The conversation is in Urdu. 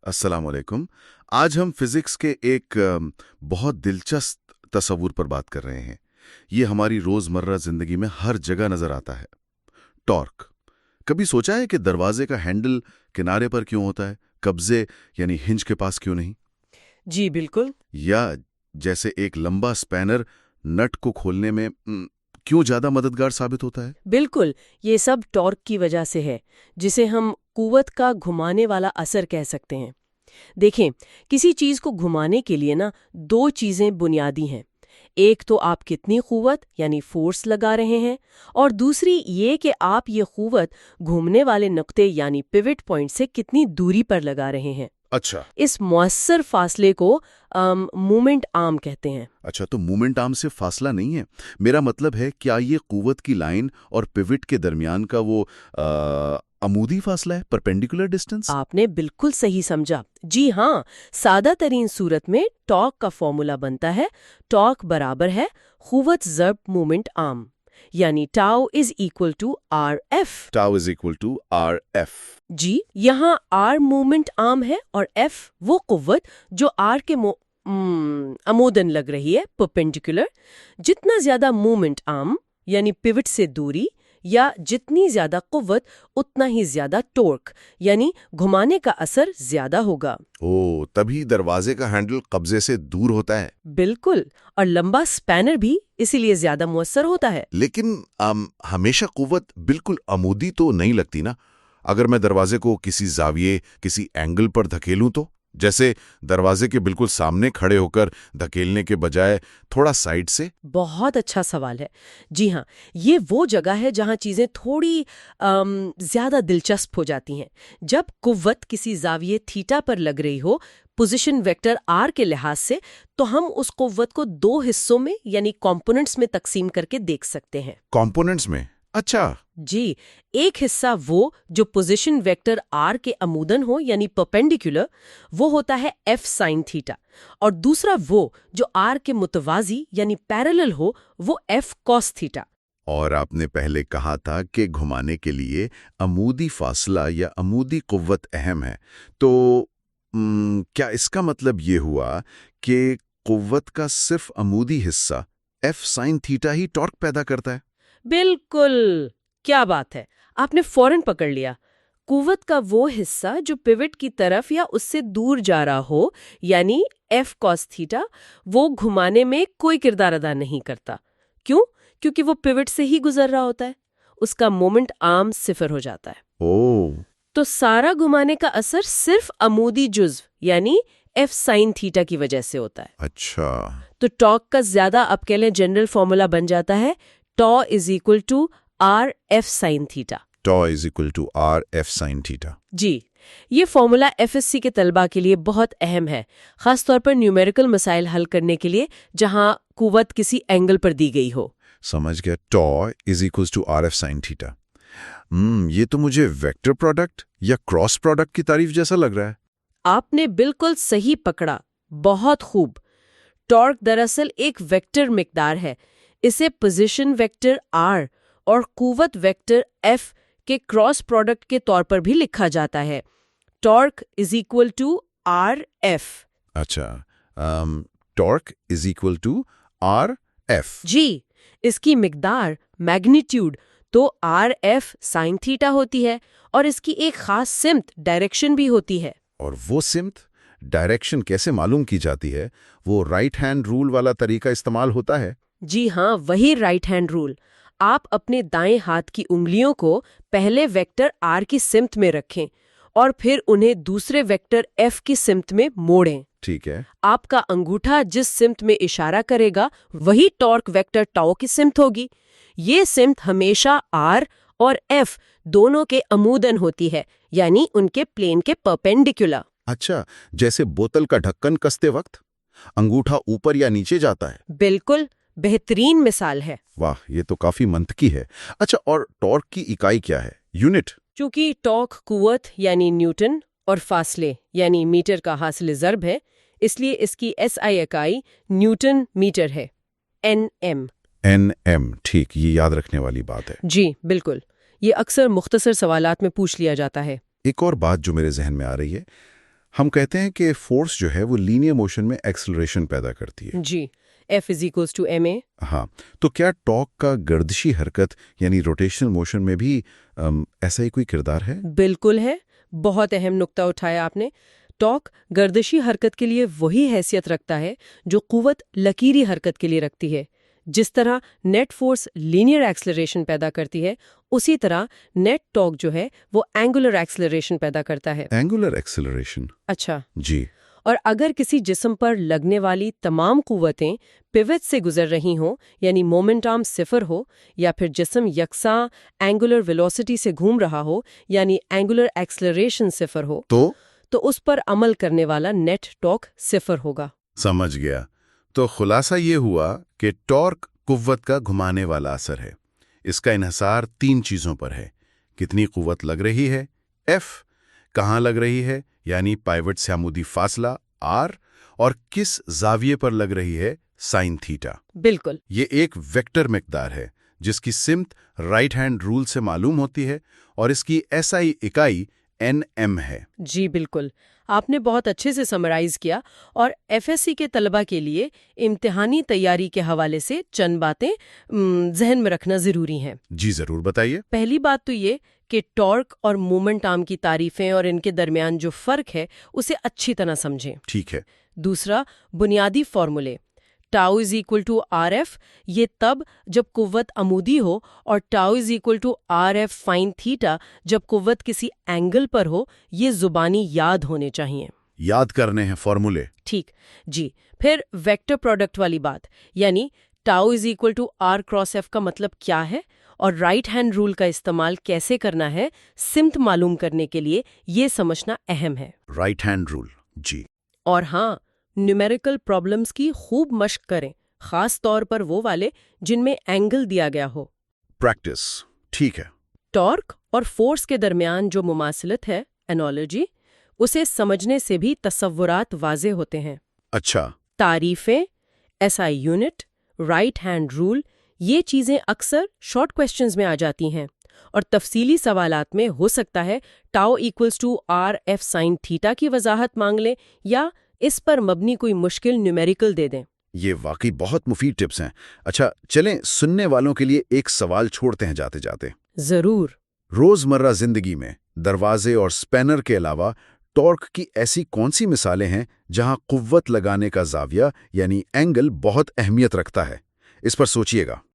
السلام علیکم۔ آج ہم فزکس کے ایک بہت دلچسپ تصور پر بات کر رہے ہیں۔ یہ ہماری روزمرہ زندگی میں ہر جگہ نظر آتا ہے۔ ٹارک۔ کبھی سوچا ہے کہ دروازے کا ہینڈل کنارے پر کیوں ہوتا ہے، قبضے یعنی ہنج کے پاس کیوں نہیں؟ جی بالکل۔ یا جیسے ایک لمبا سپینر نٹ کو کھولنے میں کیوں زیادہ مددگار ثابت ہوتا ہے؟ بالکل، یہ سب ٹارک کی وجہ سے ہے، جسے ہم قوت کا گھمانے والا اثر کہہ سکتے ہیں۔ دیکھیں، کسی چیز کو گھمانے کے لیے دو چیزیں بنیادی ہیں۔ ایک تو آپ کتنی قوت یعنی فورس لگا رہے ہیں، اور دوسری یہ کہ آپ یہ قوت گھومنے والے نقطے یعنی پیوٹ پوائنٹ سے کتنی دوری پر لگا رہے ہیں۔ اچھا، اس مؤثر فاصلے کو مومنٹ آرم کہتے ہیں۔ اچھا، تو مومنٹ آرم سے فاصلہ نہیں ہے؟ میرا مطلب ہے کیا یہ قوت کی لائن اور پیوٹ کے درمیان کا وہ عمودی فاصلہ ہے، پرپینڈیکولر ڈسٹینس؟ آپ نے بالکل صحیح سمجھا۔ جی ہاں، سادہ ترین صورت میں ٹارک کا فارمولا بنتا ہے، ٹارک برابر ہے قوت ضرب مومنٹ آرم، یعنی tau is equal to r F. Tau is equal to r F. جی، یہاں آر مومنٹ آرم ہے اور ایف وہ قوت جو آر کے عمودن لگ رہی ہے، پرپینڈیکولر۔ جتنا زیادہ مومنٹ آرم یعنی پیوٹ سے دوری یا جتنی زیادہ قوت اتنا ہی زیادہ ٹورک یعنی گھمانے کا اثر زیادہ ہوگا۔ تبھی دروازے کا ہینڈل قبضے سے دور ہوتا ہے۔ بالکل، اور لمبا سپینر بھی اسی لیے زیادہ مؤثر ہوتا ہے۔ لیکن ہمیشہ قوت بالکل عمودی تو نہیں لگتی نا؟ اگر میں دروازے کو کسی زاویے، کسی اینگل پر دھکیلوں تو، جیسے دروازے کے بالکل سامنے کھڑے ہو کر دھکیلنے کے بجائے تھوڑا سائڈ سے؟ بہت اچھا سوال ہے۔ جی ہاں، یہ وہ جگہ ہے جہاں چیزیں تھوڑی زیادہ دلچسپ ہو جاتی ہیں۔ جب قوت کسی زاویے تھیٹا پر لگ رہی ہو پوزیشن ویکٹر آر کے لحاظ سے، تو ہم اس قوت کو دو حصوں میں یعنی کمپوننٹس میں تقسیم کر کے دیکھ سکتے ہیں۔ کمپوننٹس میں؟ اچھا۔ جی، ایک حصہ وہ جو پوزیشن ویکٹر آر کے عمودن ہو یعنی پرپینڈیکولر، وہ ہوتا ہے ایف سائن تھیٹا، اور دوسرا وہ جو آر کے متوازی یعنی پیرالل ہو، وہ ایف کوس تھیٹا۔ اور آپ نے پہلے کہا تھا کہ گھمانے کے لیے عمودی فاصلہ یا عمودی قوت اہم ہے، تو کیا اس کا مطلب یہ ہوا کہ قوت کا صرف عمودی حصہ ایف سائن تھیٹا ہی ٹارک پیدا کرتا ہے؟ بالکل، کیا بات ہے، آپ نے فوراً پکڑ لیا۔ قوت کا وہ حصہ جو پیوٹ کی طرف یا اس سے دور جا رہا ہو یعنی ایف کوس تھیٹا، وہ گھمانے میں کوئی کردار ادا نہیں کرتا۔ کیوں؟ کیونکہ وہ پیوٹ سے ہی گزر رہا ہوتا ہے، اس کا مومنٹ آرم صفر ہو جاتا ہے۔ تو سارا گھمانے کا اثر صرف عمودی جزو یعنی ایف سائن تھیٹا کی وجہ سے ہوتا ہے۔ اچھا، تو ٹارک کا زیادہ اب کہہ لیں جنرل فارمولا بن جاتا ہے tau is equal to r F sine theta. Tau is equal to r F sine theta. جی، یہ فارمولا ایف ایس سی کے طلباء کے لیے بہت اہم ہے، خاص طور پر نیومیریکل مسائل حل کرنے کے لیے جہاں قوت کسی اینگل پر دی گئی ہو۔ سمجھ گیا، tau is equal to r F sine theta. یہ تو مجھے ویکٹر پروڈکٹ یا کراس پروڈکٹ کی تعریف جیسا لگ رہا ہے۔ آپ نے بالکل صحیح پکڑا، بہت خوب۔ ٹارک دراصل ایک ویکٹر مقدار ہے، اسے پوزیشن ویکٹر آر اور قوت ویکٹر ایف کے کراس پروڈکٹ کے طور پر بھی لکھا جاتا ہے۔ Torque is equal to r F. اچھا، torque is equal to r F. جی، اس کی مقدار میگنیٹیوڈ تو آر ایف سائن تھیٹا ہوتی ہے، اور اس کی ایک خاص سمت ڈائریکشن بھی ہوتی ہے۔ اور وہ سمت ڈائریکشن کیسے معلوم کی جاتی ہے؟ وہ رائٹ ہینڈ رول والا طریقہ استعمال ہوتا ہے؟ جی ہاں، وہی رائٹ ہینڈ رول۔ آپ اپنے دائیں ہاتھ کی انگلیوں کو پہلے ویکٹر آر کی سمت میں رکھیں اور پھر انہیں دوسرے ویکٹر ایف کی سمت میں موڑیں۔ ٹھیک ہے۔ آپ کا انگوٹھا جس سمت میں اشارہ کرے گا وہی ٹارک ویکٹر ٹاؤ کی سمت ہوگی۔ یہ سمت ہمیشہ آر اور ایف دونوں کے عمودن ہوتی ہے، یعنی ان کے پلین کے پرپینڈیکولر۔ اچھا، جیسے بوتل کا ڈھکن کستے وقت انگوٹھا اوپر یا نیچے جاتا ہے؟ بالکل، بہترین مثال ہے۔ واہ، یہ تو کافی منطقی ہے۔ اچھا، اور ٹارک کی اکائی کیا ہے؟ یونٹ؟ چونکہ ٹارک قوت یعنی نیوٹن اور فاصلے یعنی میٹر کا حاصل ضرب ہے، اس لیے اس کی ایس آئی اکائی نیوٹن میٹر ہے، این ایم۔ این ایم، ٹھیک، یہ یاد رکھنے والی بات ہے۔ جی بالکل، یہ اکثر مختصر سوالات میں پوچھ لیا جاتا ہے۔ ایک اور بات جو میرے ذہن میں آ رہی ہے، ہم کہتے ہیں کہ فورس جو ہے وہ لینئر موشن میں ایکسلریشن پیدا کرتی ہے. جی، F = ma. ہاں، تو کیا ٹارک کا گردشی حرکت یعنی روٹیشنل موشن میں بھی ایسا ہی کوئی کردار ہے؟ بالکل ہے، بہت اہم نقطہ اٹھایا آپ نے. ٹارک گردشی حرکت کے لیے وہی حیثیت رکھتا ہے جو قوت لکیری حرکت کے لیے رکھتی ہے. جس طرح نیٹ فورس لینئر ایکسلریشن پیدا کرتی ہے، اسی طرح نیٹ ٹارک جو ہے وہ اینگولر ایکسلریشن پیدا کرتا ہے. Angular acceleration? اچھا. جی. اور اگر کسی جسم پر لگنے والی تمام قوتیں پیوٹ سے گزر رہی ہوں، یعنی مومنٹ آرم 0 ہو، یا پھر جسم یکساں اینگولر ویلوسٹی سے گھوم رہا ہو، یعنی اینگولر ایکسلریشن 0 ہو، تو اس پر عمل کرنے والا نیٹ ٹارک 0 ہوگا. سمجھ گیا. تو خلاصہ یہ ہوا کہ ٹارک قوت کا گھمانے والا اثر ہے. اس کا انحصار 3 چیزوں پر ہے: کتنی قوت لگ رہی ہے F، کہاں لگ رہی ہے یعنی پائیوٹ سے عمودی فاصلہ R، اور کس زاویے پر لگ رہی ہے سائن تھیٹا. بالکل. یہ ایک ویکٹر مقدار ہے جس کی سمت رائٹ ہینڈ رول سے معلوم ہوتی ہے، اور اس کی SI اکائی Nm ہے. جی بالکل، آپ نے بہت اچھے سے سمرائز کیا. اور FSC کے طلبہ کے لیے امتحانی تیاری کے حوالے سے چند باتیں ذہن میں رکھنا ضروری ہیں. جی ضرور بتائیے. پہلی بات تو یہ کہ ٹارک اور مومنٹ آرم کی تعریفیں اور ان کے درمیان جو فرق ہے اسے اچھی طرح سمجھیں. ٹھیک ہے. دوسرا، بنیادی فارمولے. ٹاؤ = RF یہ تب جب قوت عمودی ہو، اور ٹاؤ = RF سائن تھیٹا جب قوت کسی اینگل پر ہو. یہ زبانی یاد ہونے چاہیے. یاد کرنے ہیں فارمولے. ٹھیک جی. پھر ویکٹر پروڈکٹ والی بات، یعنی ٹاؤ = R×F کا مطلب کیا ہے اور رائٹ ہینڈ رول کا استعمال کیسے کرنا ہے سمت معلوم کرنے کے لیے یہ سمجھنا اہم ہے. Right hand rule. جی. اور ہاں، نیومیریکل پرابلمز کی خوب مشق کریں، خاص طور پر وہ والے جن میں اینگل دیا گیا ہو. پریکٹس. ٹھیک ہے. ٹارک اور فورس کے درمیان جو مماثلت ہے، انالوجی، اسے سمجھنے سے بھی تصورات واضح ہوتے ہیں. اچھا. تعریفیں، SI unit, right hand rule, یہ چیزیں اکثر شارٹ کویسچنز میں آ جاتی ہیں، اور تفصیلی سوالات میں ہو سکتا ہے ٹاؤ = RF سائن تھیٹا کی وضاحت مانگ لیں یا اس پر مبنی کوئی مشکل نیومیریکل دے دیں. یہ واقعی بہت مفید ٹپس ہیں. اچھا چلیں سننے والوں کے لیے ایک سوال چھوڑتے ہیں جاتے جاتے. ضرور. روزمرہ زندگی میں دروازے اور سپینر کے علاوہ ٹارک کی ایسی کون سی مثالیں ہیں جہاں قوت لگانے کا زاویہ یعنی اینگل بہت اہمیت رکھتا ہے؟ اس پر سوچئے گا.